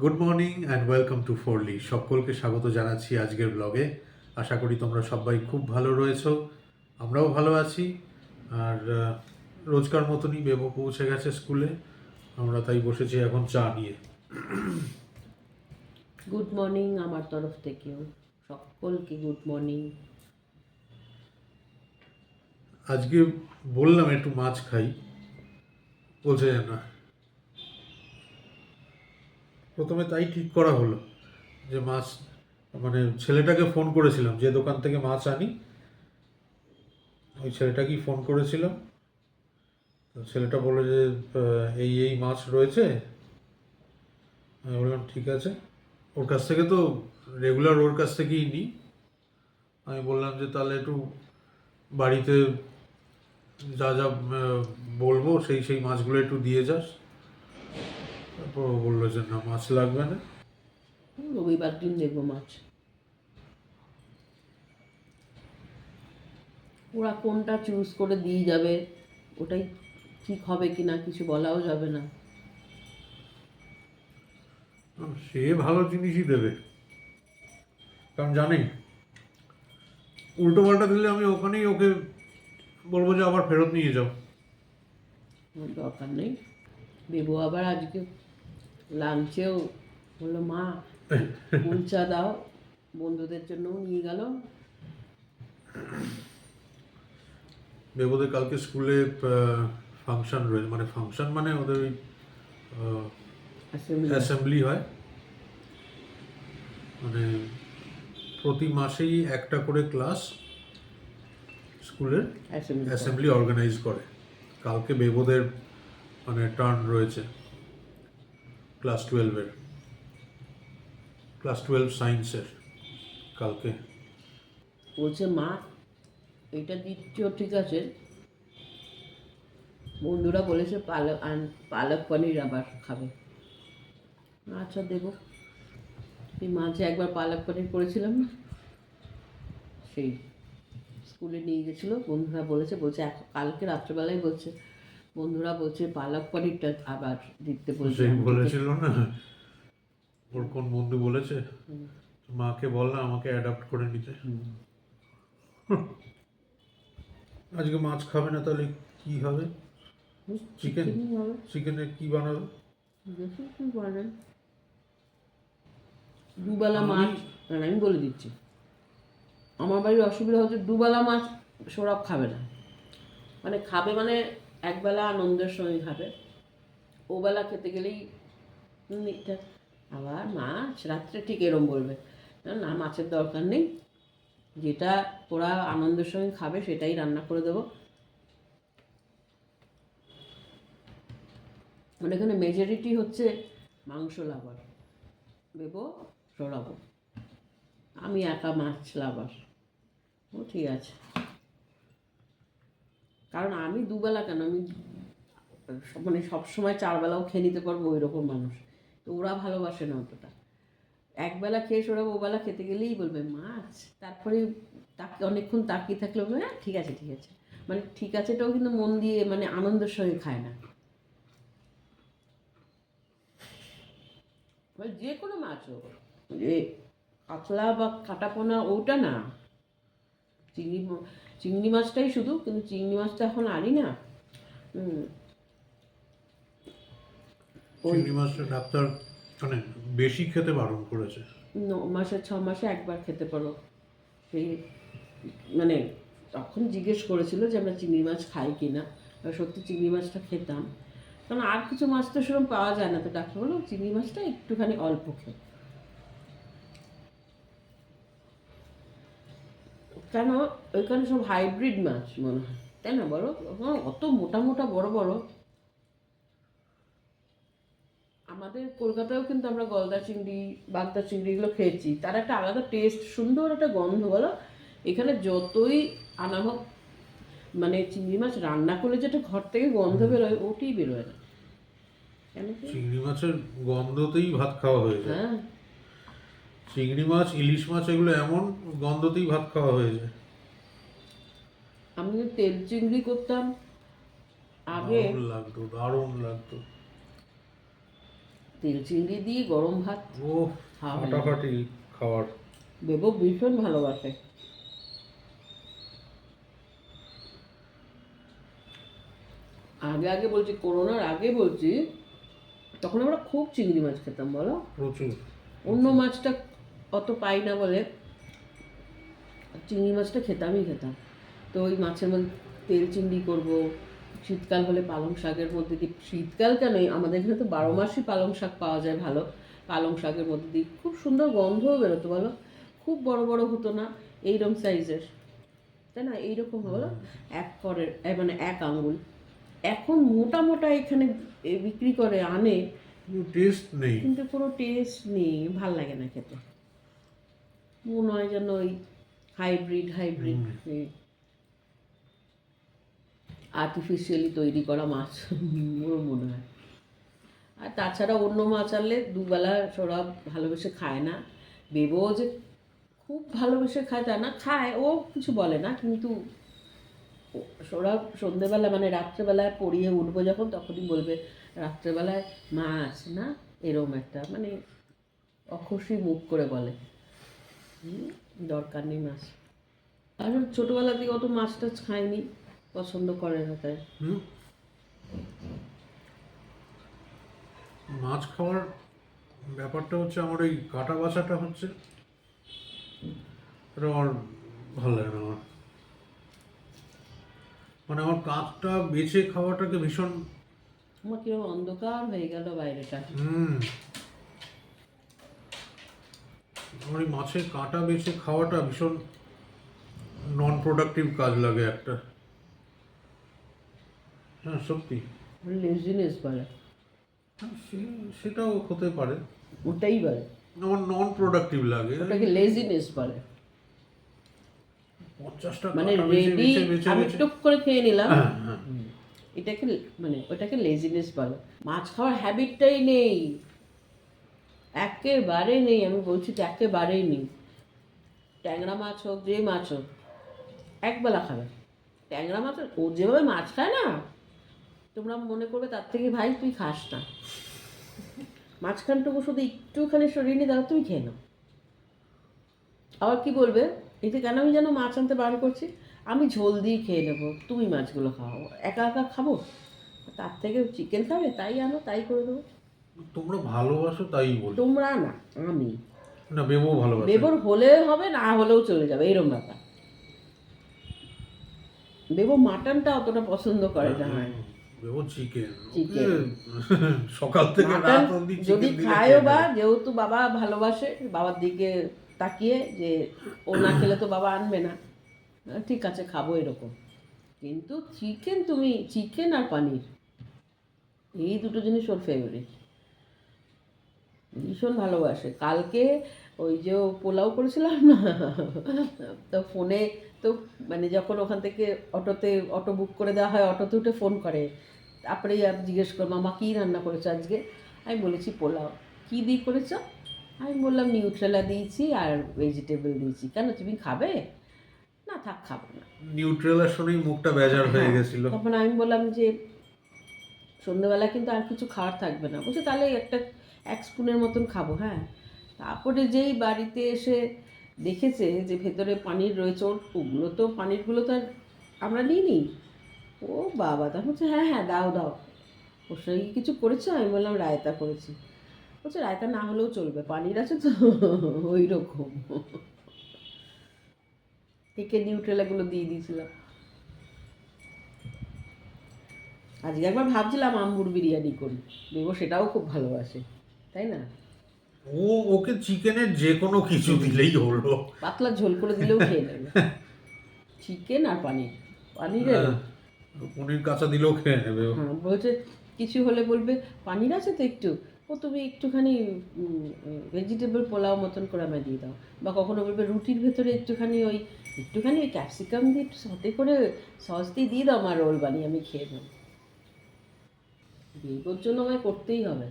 Good morning and welcome to ফোরলি। সকলকে স্বাগত জানাচ্ছি আজকের ব্লগে। আশা করি তোমরা সবাই খুব ভালো রয়েছো, আমরাও ভালো আছি। আর রোজকার মতনই বেবো পৌঁছে গেছে স্কুলে, আমরা তাই বসেছি এখন চা নিয়ে। গুড মর্নিং আমার তরফ থেকেও সকলকে গুড মর্নিং। আজকে বললাম একটু মাছ খাই, বলছে না। প্রথমে তাই ঠিক করা হলো যে মাছ, মানে ছেলেটাকে ফোন করেছিলাম, যে দোকান থেকে মাছ আনি ওই ছেলেটাকেই ফোন করেছিলাম। তো ছেলেটা বললো যে এই এই মাছ রয়েছে। আমি বললাম ঠিক আছে, ওর কাছ থেকে তো রেগুলার ওর কাছ থেকেই নিই। আমি বললাম যে তাহলে একটু বাড়িতে যা যা বলবো সেই সেই মাছগুলো একটু দিয়ে যাস। তারপর ও বললো যে না, মাছ লাগবে না। রবিবার দিন দেখবো মাছ। ওরা কোনটা চুজ করে দিয়ে যাবে ওটাই ঠিক হবে কি না কিছু বলাও যাবে না। সে ভালো জিনিসই দেবে, কারণ জানি উল্টো পাল্টা দিলে আমি ওখানেই ওকে বলবো যে আবার ফেরত নিয়ে যাও। দরকার নেই। বেবু আবার আজকে লাঞ্চেও বললো মা কুলচা দাও, বন্ধুদের জন্যও নিয়ে গেল। বেবোদের কালকে স্কুলে ফাংশন রয়েছে, মানে ফাংশন মানে ওদের ওই অ্যাসেম্বলি হয়। মানে প্রতি মাসেই একটা করে ক্লাস স্কুলের অ্যাসেম্বলি অর্গানাইজ করে। কালকে বেবোদের মানে টার্ন রয়েছে ক্লাস 12-এর, ক্লাস 12 সায়েন্সের কালকে। বলছে মা এটা দিচ্ছ ঠিক আছে, বন্ধুরা বলেছে পালক পনির আবার খাবে। আচ্ছা দেবো। এই মাঝে একবার পালক পনির করেছিলাম না, সেই স্কুলে নিয়ে গেছিলো, বন্ধুরা বলছে কালকে রাত্রেবেলায় বলছে বন্ধুরা বলছে পালক পনিরটা আবার দিতে বলছে। সেই বলেছিল না, ওর কোন বন্ধু বলেছে মাকে বল না আমাকে অ্যাডাপ্ট করে নিতে। আজকে মাছ খাবে না, তাহলে কি হবে? চিকেন, চিকেনের কি বানাবে? দেখি কি বানান। দুবেলা মাছ, আমি বলে দিচ্ছি আমার বাড়ির অসুবিধা হচ্ছে দুবেলা মাছ সৌরভ খাবে না। মানে খাবে মানে একবেলা আনন্দের সঙ্গে খাবে, ওবেলা খেতে গেলেই ঠিকঠাক। আবার মাছ রাত্রে ঠিক এরম বলবে না মাছের দরকার নেই, যেটা ওরা আনন্দের সঙ্গে খাবে সেটাই রান্না করে দেবো। মানে এখানে মেজরিটি হচ্ছে মাংস লাভার, দেবো সরাবো, আমি একা মাছ লাভার। ও ঠিক আছে, কারণ আমি দুবেলা কেন, আমি মানে সবসময় চারবেলাও খেয়ে নিতে পারবো ওই রকম মানুষ। তো ওরা ভালোবাসে না অতটা, একবেলা খেয়ে সরাবো, ওবেলা খেতে গেলেই বলবে মাছ। তারপরে তাকে অনেকক্ষণ তাকিয়ে থাকলে বলবে হ্যাঁ ঠিক আছে ঠিক আছে, মানে ঠিক আছেটাও কিন্তু মন দিয়ে মানে আনন্দের সঙ্গে খায় না। যে কোনো মাছ হোক, যে কাতলা বা কাটাপোনা ওটা না, চিংড়ি চিংড়ি মাছটাই শুধু, কিন্তু চিংড়ি মাছটা এখন আনি না। চিংড়ি মাছটা ডাক্তার মানে বেশি খেতে বারণ করেছে। 9 মাসে 6 মাসে একবার খেতে পারো। সেই মানে তখন জিজ্ঞেস করেছিল যে আমরা চিংড়ি মাছ খাই কি না, সত্যি চিংড়ি মাছটা খেতাম, কারণ আর কিছু মাছ তো সেরকম পাওয়া যায় না। তো ডাক্তার বললো চিংড়ি মাছটা একটুখানি অল্প খেয়ে। কেন ওইখানে সব হাইব্রিড মাছ মনে হয়, তাই না বলো? অত মোটা মোটা বড় বড়। আমাদের কলকাতায়ও কিন্তু আমরা গলদা চিংড়ি বাগদা চিংড়ি এগুলো খেয়েছি, তার একটা আলাদা টেস্ট, সুন্দর একটা গন্ধ বলো। এখানে যতই আনা হোক, মানে চিংড়ি মাছ রান্না করলে যেটা ঘর থেকে গন্ধ বেরোয় ওটি বেরোয় না। কেন? চিংড়ি মাছের গন্ধতেই ভাত খাওয়া হয়ে যায়। হ্যাঁ, চিংড়ি মাছ, ইলিশ মাছ এগুলো এমন গন্ধতেই ভাত খাওয়া হয়ে যায়। আমি তেল চিংড়ি করতাম আগে, দারুণ লাগতো, দারুণ লাগতো। তেল চিংড়ি দিয়ে গরম ভাত ও খাওয়া হয়। ফাটাফাটি খাবার। বেবো ভীষণ ভালোবাসে। আগে আগে বলছি, করোনার আগে বলছি, তখন আমরা খুব চিংড়ি মাছ খেতাম বলো। প্রচুর। অন্য মাছটা অত পাই না বলে চিংড়ি মাছটা খেতামই খেতাম। তো ওই মাছের মধ্যে তেল চিংড়ি করবো, শীতকাল হলে পালং শাকের মধ্যে দিয়ে, শীতকাল কেন আমাদের এখানে তো 12 মাসই পালং শাক পাওয়া যায় ভালো, পালং শাকের মধ্যে দিয়ে খুব সুন্দর গন্ধও বেরোতো বলো। খুব বড় বড় হতো না, এইরকম সাইজের, তাই না, এইরকম হলো এক করের মানে এক আঙ্গুল। এখন মোটা মোটা এখানে বিক্রি করে আনে, টেস্ট নেই। কিন্তু কোনো টেস্ট নেই, ভাল লাগে না খেতে। মনে হয় যেন ওই হাইব্রিড আর্টিফিশিয়ালি তৈরি করা মাছ ওর মনে হয়। আর তাছাড়া অন্য মাছ আনলে দুবেলা সৌরভ ভালোবেসে খায় না। বেবও যে খুব ভালোবেসে খায় তা না, খায়, ও কিছু বলে না, কিন্তু সৌরভ সন্ধেবেলা মানে রাত্রেবেলায় পড়িয়ে উঠবো যখন, তখনই বলবে রাত্রেবেলায় মাছ না, এরম একটা মানে অখুশি মুখ করে বলে, দরকার নেই মাছ। আর ছোটোবেলা থেকে অত মাছ টাছ খায়নি, পছন্দ করে না তাই। মাছ খাওয়ার ব্যাপারটা হচ্ছে আমার ওই কাটা বাছাটা হচ্ছে, এটা আমার ভালো লাগে না। আমার মানে আমার কাঁচটা বেছে খাওয়াটাকে ভীষণ আমার কিরকম অন্ধকার হয়ে গেল বাইরেটা। আমার এই মাছের কাঁটা বেছে খাওয়াটা ভীষণ নন প্রোডাক্টিভ কাজ লাগে একটা। হ্যাঁ সত্যি। লেজিনেস বলে, হ্যাঁ, সেটাও হতে পারে। ওটাই বলে, আমার নন প্রোডাক্টিভ লাগে। ওটাকে লেজিনেস বলে। 50টা মানে কাঁটা বেছে রেডি বেছে বেছে আমি বেছে। টুক করে খেয়ে নিলাম, হ্যাঁ, হ্যাঁ। এটাকে মানে ওটাকে লেজিনেস বলে। মাছ খাওয়ার হ্যাবিটটাই নেই, একেবারে নেই, আমি বলছি তো একেবারেই নেই। ট্যাংরা মাছ হোক, যে মাছ হোক, একবেলা খাবে। ট্যাংরা মাছ ও যেভাবে মাছ খায় না, তোমরা মনে করবে তার থেকে ভাই তুই খাস না, মাঝখানটুকু শুধু একটুখানি সরিয়ে নিয়ে দাও, তুমি খেয়ে নাও। আবার কি বলবে, এতে কেন আমি যেন মাছ আনতে বারণ করছি, আমি ঝোল দিয়ে খেয়ে নেবো, তুমি মাছগুলো খাও, একা একা খাবো, তার থেকে চিকেন খাবে তাই আনো, তাই করে দেবো। তোমরা ভালোবাসো তাই বলি। তোমরা না, আমি। না বেবো ভালোবাসে। বেবর হলে হবে, না হলেও চলে যাবে, এরকম ব্যাপার। বেবো মাটনটা অতটা পছন্দ করে না। হয় বেবো চিকেন। চিকেন সকাল থেকে মাটন রাত অবধি যদি চিকেন দিলে খায়ও, খেয়ে বা নেবে। যেহেতু বাবা ভালোবাসে, বাবার দিকে তাকিয়ে যে ও না খেলে তো বাবা আনবে না, ঠিক আছে খাবো এরকম। কিন্তু চিকেন, তুমি চিকেন আর পানির, এই দুটো জিনিস ওর ফেভারিট, ভীষণ ভালোবাসে। কালকে ওই যে পোলাও করেছিলাম না, তো ফোনে তো মানে যখন ওখান থেকে অটো বুক করে দেওয়া হয়, অটোতে উঠে ফোন করে, তারপরে আর জিজ্ঞেস কর মামা কী রান্না করেছো আজকে। আমি বলেছি পোলাও। কী দিয়ে করেছো? আমি বললাম নিউট্রেলা দিয়েছি আর ভেজিটেবল দিয়েছি। কেন, তুমি খাবে? না থাক, খাবো না। নিউট্রেলার শুনেই মুখটা বেজার হয়ে হ্যাঁ, গেছিল। তখন আমি বললাম যে সন্ধ্যেবেলা কিন্তু আর কিছু খাওয়ার থাকবে না। বলছে তাহলে এক স্পুনের মতন খাবো। হ্যাঁ, তারপরে যেই বাড়িতে এসে দেখেছে যে ভেতরে পানির রয়েছে, ওগুলো তো পানিরগুলো তো আর আমরা নিইনি। ও বাবা, তখন বলছে হ্যাঁ হ্যাঁ দাও দাও। ওর সঙ্গে কিছু করেছো? আমি বললাম রায়তা করেছি। বলছে রায়তা না হলেও চলবে, পানির আছে তো। ওই রকম থেকে নিউট্রেলাগুলো দিয়ে দিয়েছিলাম। আজকে একবার ভাবছিলাম আম্বুর বিরিয়ানি করি, দেবো, সেটাও খুব ভালোবাসে, তাই না? ওকে চিকেনের যে কোনো কিছু দিলেই হলো। পাতলা ঝোল করে দিলেও খেয়ে নেবে, চিকেন আর পানিরের। পনির কাঁচা দিলেও খেয়ে নেবে ও। হ্যাঁ, বলছে কিছু হলে বলবে পানির আছে তো একটু, ও তুমি একটুখানি ভেজিটেবল পোলাও মতন করে আমায় দিয়ে দাও। বা কখনো বলবে রুটির ভেতরে একটুখানি ওই ক্যাপসিকাম দিয়ে একটু সতে করে সস দিয়ে দাও, আমার রোল বানিয়ে আমি খেয়ে নেব। বিয়ের জন্য আমায় করতেই হবে,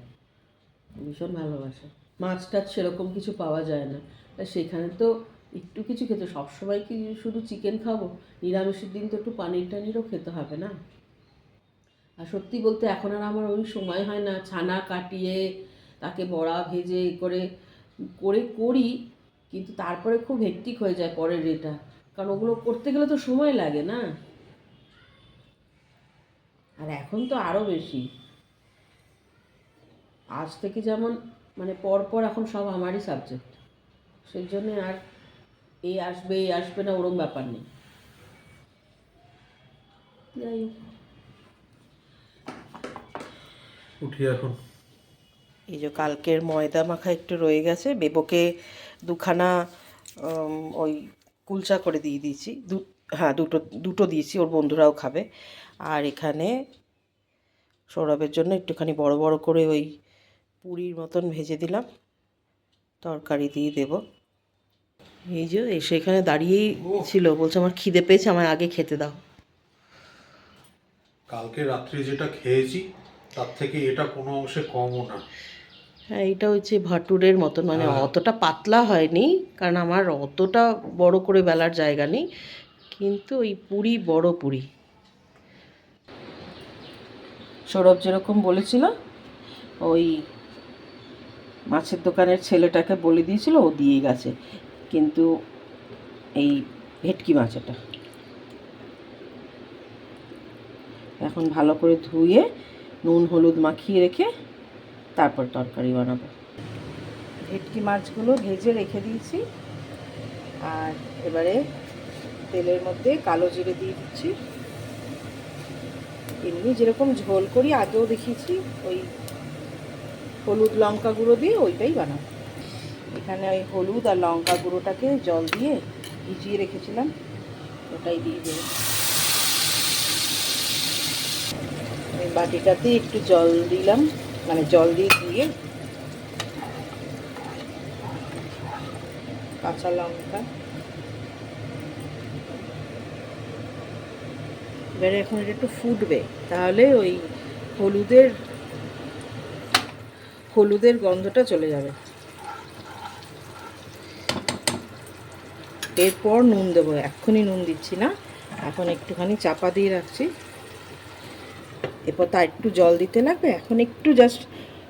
ভীষণ ভালোবাসে। মাছ টাছ সেরকম কিছু পাওয়া যায় না, তা সেখানে তো একটু কিছু খেতে, সবসময় কি শুধু চিকেন খাবো? নিরামিষের দিন তো একটু পানির টানিরও খেতে হবে না। আর সত্যি বলতে এখন আর আমার ওই সময় হয় না ছানা কাটিয়ে তাকে বড়া ভেজে করে করে করি, কিন্তু তারপরে খুব হেক্টিক হয়ে যায় পরের এটা, কারণ ওগুলো করতে গেলে তো সময় লাগে না। আর এখন তো আরও বেশি, আজ থেকে যেমন মানে পর পর এখন সব আমারই সাবজেক্ট, সেই জন্যে আর এই আসবে না ওরম ব্যাপার নেই। যাই হোক, উঠি এখন। এই যে কালকের ময়দা মাখা একটু রয়ে গেছে, বেবোকে দুখানা ওই কুলচা করে দিয়ে দিয়েছি, হ্যাঁ দুটো দুটো দিয়েছি, ওর বন্ধুরাও খাবে। আর এখানে সৌরভের জন্য একটুখানি বড় বড় করে ওই পুরীর মতন ভেজে দিলাম, তরকারি দিয়ে দেব। এই যে এসে এখানে দাঁড়িয়েই ছিল, বলছে আমার খিদে পেয়েছে, আমার আগে খেতে দাও। কালকে রাত্রে যেটা খেয়েছি তার থেকে এটা কোনো অংশে কমও না। হ্যাঁ, এইটা হচ্ছে ভাটুরের মতন, মানে হ্যাঁ। অতটা পাতলা হয়নি, কারণ আমার অতটা বড় করে বেলার জায়গা নেই, কিন্তু ওই পুরি বড় পুরি। সৌরভ যেরকম বলেছিল, ওই মাছের দোকানের ছেলেটাকে বলে দিয়েছিল, ও দিয়ে গেছে, কিন্তু এই ভেটকি মাছ এটা এখন ভালো করে ধুয়ে নুন হলুদ মাখিয়ে রেখে তারপর তরকারি বানাবো। ভেটকি মাছগুলো ভেজে রেখে দিয়েছি, আর এবারে তেলের মধ্যে কালো জিরে দিয়ে দিচ্ছি। এমনি যেরকম ঝোল করি আগেও দেখিয়েছি, ওই হলুদ লঙ্কা গুঁড়ো দিয়ে ওইটাই বানাবো। এখানে ওই হলুদ আর লঙ্কা গুঁড়োটাকে জল দিয়ে ভিজিয়ে রেখেছিলাম, ওটাই দিয়ে দেবো। এই বাটিটাতে একটু জল দিলাম, মানে জল দিয়ে কাঁচা লঙ্কা, এবারে এখন এটা একটু ফুটবে, তাহলে ওই হলুদের গন্ধটা চলে যাবে। এরপর নুন দেবো, এক্ষুনি নুন দিচ্ছি না, এখন একটুখানি চাপা দিয়ে রাখছি, এরপর তা একটু জল দিতে লাগবে, এখন একটু জাস্ট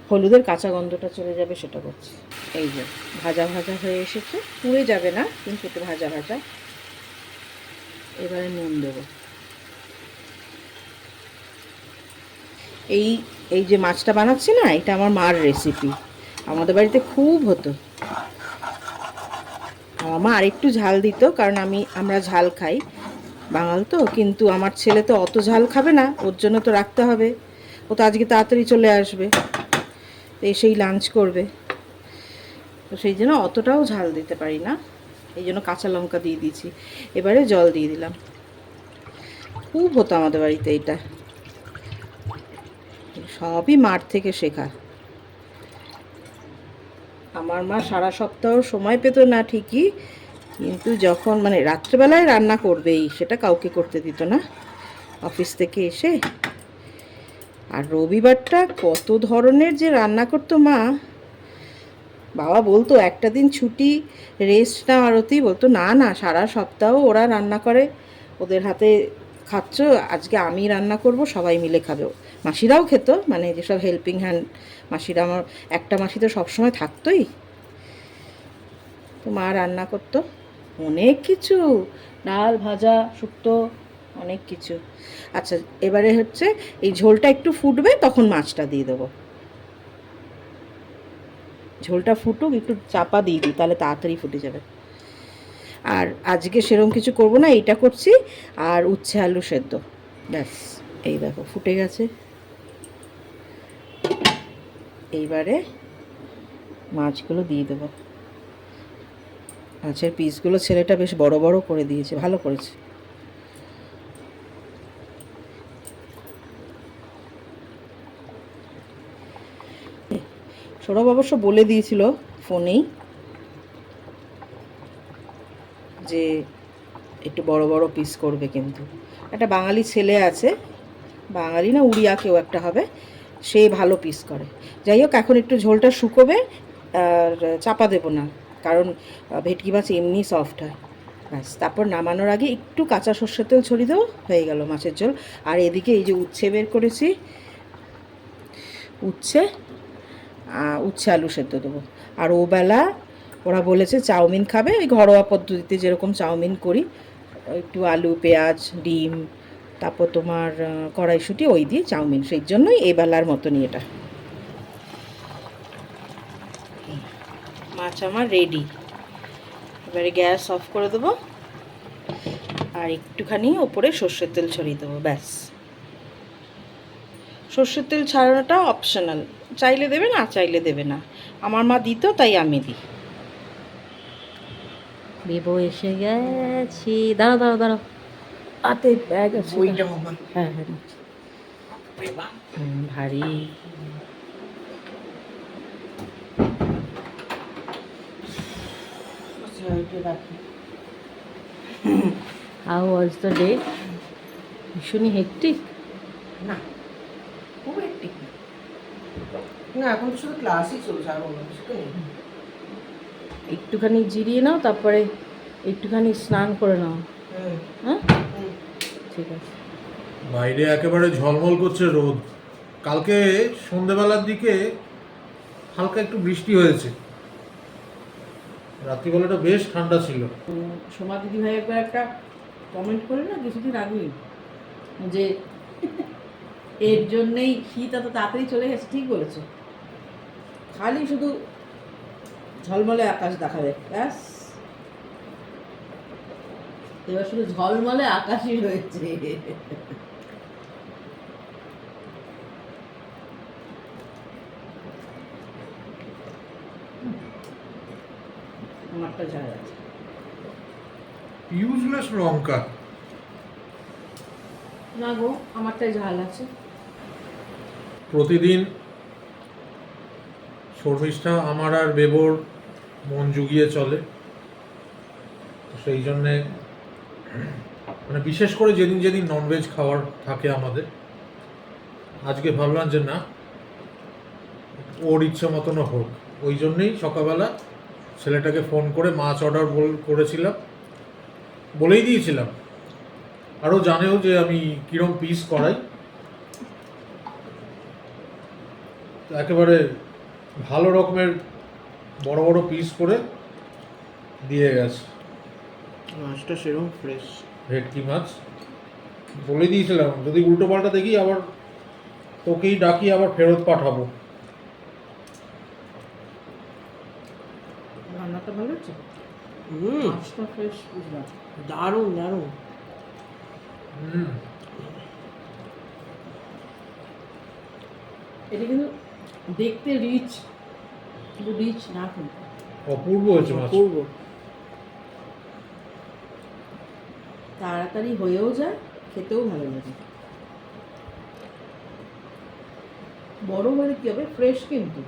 হলুদের কাঁচা গন্ধটা চলে যাবে, সেটা করছি। এই যে ভাজা ভাজা হয়ে এসেছে, পুড়ে যাবে না কিন্তু একটু ভাজা ভাজা। এবারে নুন দেবো। এই যে মাছটা বানাচ্ছি না, এটা আমার মার রেসিপি, আমাদের বাড়িতে খুব হতো। আমার মা আরেকটু ঝাল দিত, কারণ আমরা ঝাল খাই, বাঙাল তো, কিন্তু আমার ছেলে তো অত ঝাল খাবে না, ওর জন্য তো রাখতে হবে, ও তো আজকে তাড়াতাড়ি চলে আসবে, এসেই লাঞ্চ করবে, তো সেই জন্য অতটাও ঝাল দিতে পারি না, এই জন্য কাঁচা লঙ্কা দিয়ে দিয়েছি। এবারে জল দিয়ে দিলাম। খুব হতো আমাদের বাড়িতে এটা, সবই মার থেকে শেখা। আমার মা সারা সপ্তাহ সময় পেত না ঠিকই, কিন্তু যখন মানে রাত্রেবেলায় রান্না করবেই, সেটা কাউকে করতে দিত না অফিস থেকে এসে। আর রবিবারটা কত ধরনের যে রান্না করতো মা, বাবা বলতো একটা দিন ছুটি, রেস্ট না, আরতি বলতো না না সারা সপ্তাহ ওরা রান্না করে, ওদের হাতে খাচ্ছ, আজকে আমি রান্না করব, সবাই মিলে খাবে। মাসিরাও খেত, মানে যেসব হেল্পিং হ্যান্ড মাসিরা, আমার একটা মাসি তো সবসময় থাকতোই, তো মা রান্না করতো অনেক কিছু, ডাল ভাজা শুক্তো অনেক কিছু। আচ্ছা, এবারে হচ্ছে এই ঝোলটা একটু ফুটবে, তখন মাছটা দিয়ে দেবো। ঝোলটা ফুটুক, একটু চাপা দিয়ে দিই, তাহলে তাড়াতাড়ি ফুটে যাবে। আর আজকে সেরকম কিছু করব না, এইটা করছি, আর উচ্ছে আলু সেদ্ধ, ব্যাস। এই দেখো ফুটে গেছে, এইবারে মাছগুলো দিয়ে দেবো। মাছের পিসগুলো ছেলেটা বেশ বড় বড় করে দিয়েছে, ভালো করেছে। সৌরভ অবশ্য বলে দিয়েছিল ফোনেই যে একটু বড় বড় পিস করবে, কিন্তু একটা বাঙালি ছেলে আছে, বাঙালি না উড়িয়া কেউ একটা হবে, সে ভালো পিস করে। যাই হোক, এখন একটু ঝোলটা শুকোবে, আর চাপা দেবো না, কারণ ভেটকি মাছ এমনি সফট হয়। ব্যাস, তারপর নামানোর আগে একটু কাঁচা সর্ষের তেল ছড়িয়ে দেবো, হয়ে গেল মাছের ঝোল। আর এদিকে এই যে উচ্ছে বের করেছি, উচ্ছে উচ্ছে আলু সেদ্ধ দেবো। আর ওবেলা ওরা বলেছে চাউমিন খাবে, ওই ঘরোয়া পদ্ধতিতে যেরকম চাউমিন করি, একটু আলু পেঁয়াজ ডিম তারপর তোমার কড়াইশুঁটি ওই দিয়ে চাউমিন, সেই জন্যই এবেলার মতনই এটা। মাছ আমার রেডি, এবারে গ্যাস অফ করে দেবো আর একটুখানি ওপরে সর্ষের তেল ছড়িয়ে দেবো, ব্যাস। সর্ষের তেল ছাড়ানোটা অপশনাল, চাইলে দেবে না চাইলে দেবে না, আমার মা দিত তাই আমি দিই। বেবো এসে গেছি, দাঁড়াও দাঁড়াও দাঁড়াও, হাতে ব্যাগ আছে। হ্যাঁ হ্যাঁ ভারী। How was the day? ভীষণই হেক্টিক। না খুব একটিক না, এখন তো শুধু ক্লাসই চলছে, আর অন্য কিছু তো নেই। একটুখানি জিরিয়ে নাও, তারপরে একটুখানি স্নান করে নাও। হ্যাঁ ঠিক আছে। বাইরে একেবারে ঝলমল করছে রোদ। কালকে সন্ধ্যেবেলার দিকে হালকা একটু বৃষ্টি হয়েছে, রাত্রিবেলাটা বেশ ঠান্ডা ছিল। সোমা দিদি ভাই একবার একটা কমেন্ট করে না কিছুদিন আগেই, যে এর জন্যেই শীত এত তাড়াতাড়ি চলে গেছে। ঠিক বলেছে, খালি শুধু ঝলমলে আকাশ দেখাবে, ব্যাস এবার শুধু ঝলমলে আকাশই রয়েছে। আমারটা ঝাল আছে। ইউজলেস লঙ্কা। না গো, আমারটাই ঝাল আছে। প্রতিদিন শর্মিষ্ঠা আমার আর বেবোর মন জুগিয়ে চলে, সেই জন্যে মানে বিশেষ করে যেদিন যেদিন ননভেজ খাওয়ার থাকে আমাদের, আজকে ভাবলাম যে না, ওর ইচ্ছে মতনও হোক। ওই জন্যেই সকালবেলা ছেলেটাকে ফোন করে মাছ অর্ডার করেছিলাম, বলেই দিয়েছিলাম, আরও জানেও যে আমি কিরম পিস করাই। তো একেবারে ভালো রকমের বড় বড় পিস করে দিয়ে গেছে। মাছটা সেরকম ফ্রেশ, ভেটকি মাছ বলে দিয়েছিলাম, যদি উল্টো পাল্টা দেখি আবার তোকেই ডাকি, আবার ফেরত পাঠাবো। রান্নাটা ভালো হচ্ছে, মাছটা ফ্রেশ, বুঝলাম। দারুণ দারুণ। এটা কিন্তু দেখতে রিচ, কিন্তু রিচ না, কিন্তু অপূর্ব হয়েছে মাছ। অপূর্ব, তাড়াতাড়ি হয়েও যায়, খেতেও ভালো লাগে। বড় মানে কি হবে, ফ্রেশ কিন্তু।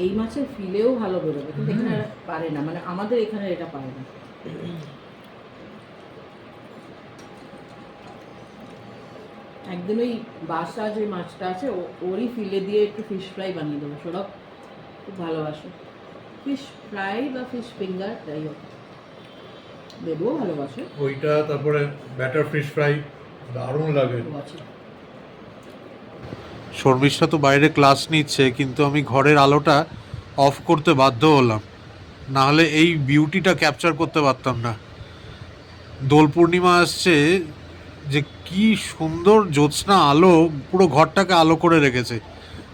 এই মাছের ফিলেও ভালো বেরোবে, কিন্তু এখানে আর পারে না, মানে আমাদের এখানে এটা পারে না। একদিন ওই বাসা যে মাছটা আছে ওরই ফিলে দিয়ে একটু ফিশ ফ্রাই বানিয়ে দেবো, সৌরভ খুব ভালোবাসে ফিশ ফ্রাই বা ফিশ ফিঙ্গার, যাই হোক, বেবুও ভালোবাসে ওইটা। তারপরে ব্যাটার ফিশ ফ্রাই দারুণ লাগে। শর্মিষ্ঠা তো বাইরে ক্লাস নিচ্ছে, কিন্তু আমি ঘরের আলোটা অফ করতে বাধ্য হলাম, নাহলে এই বিউটিটা ক্যাপচার করতে পারতাম না। দোল পূর্ণিমা আসছে, যে কি সুন্দর জ্যোৎস্না আলো পুরো ঘরটাকে আলো করে রেখেছে।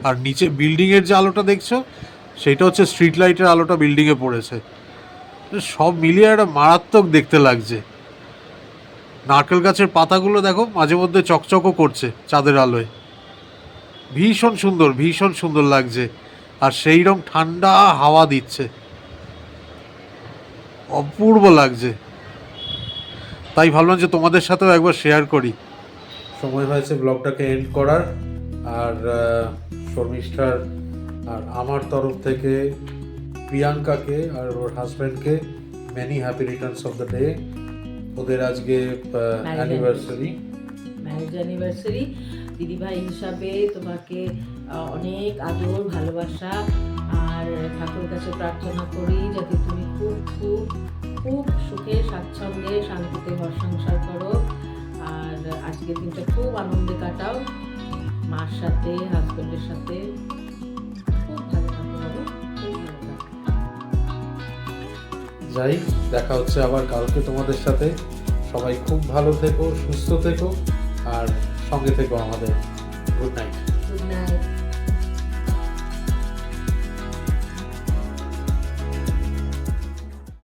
আর নিচে বিল্ডিংয়ের যে আলোটা দেখছো, সেটা হচ্ছে স্ট্রিট লাইটের আলোটা বিল্ডিংয়ে পড়েছে। সব মিলিয়ে একটা মারাত্মক দেখতে লাগছে। নারকেল গাছের পাতাগুলো দেখো মাঝে মধ্যে চকচকও করছে চাঁদের আলোয়, ভীষণ সুন্দর, ভীষণ সুন্দর লাগছে। আর সেই রকম ঠান্ডা হাওয়া দিচ্ছে, অপূর্ব লাগছে। তাই ভাবলাম যে তোমাদের সাথেও একবার শেয়ার করি। সময় হয়েছে ব্লগটাকে এন্ড করার। আর শর্মিষ্ঠার আর আমার তরফ থেকে প্রিয়াঙ্কাকে আর ওর হাজব্যান্ডকে many happy Returns of the day. ওদের আজকে অ্যানিভার্সারি, ম্যারেজ অ্যানিভার্সারি। দিদিভাই হিসাবে তোমাকে অনেক আদর ভালোবাসা, আর ঠাকুর কাছে প্রার্থনা করি যাতে তুমি খুব খুব খুব সুখে স্বাচ্ছন্দ্যে শান্তিতে ঘর সংসার করো, আর আজকের দিনটা খুব আনন্দে কাটাও। মার সাথে, হাজবেন্ডের সাথে খুব ভালো থাকতে হবে, খুব ভালো থাকতে। যাই, দেখা হচ্ছে আবার কালকে তোমাদের সাথে। সবাই খুব ভালো থেকো, সুস্থ থেকো, আর সঙ্গে থেকো আমাদের। Good night. Good night.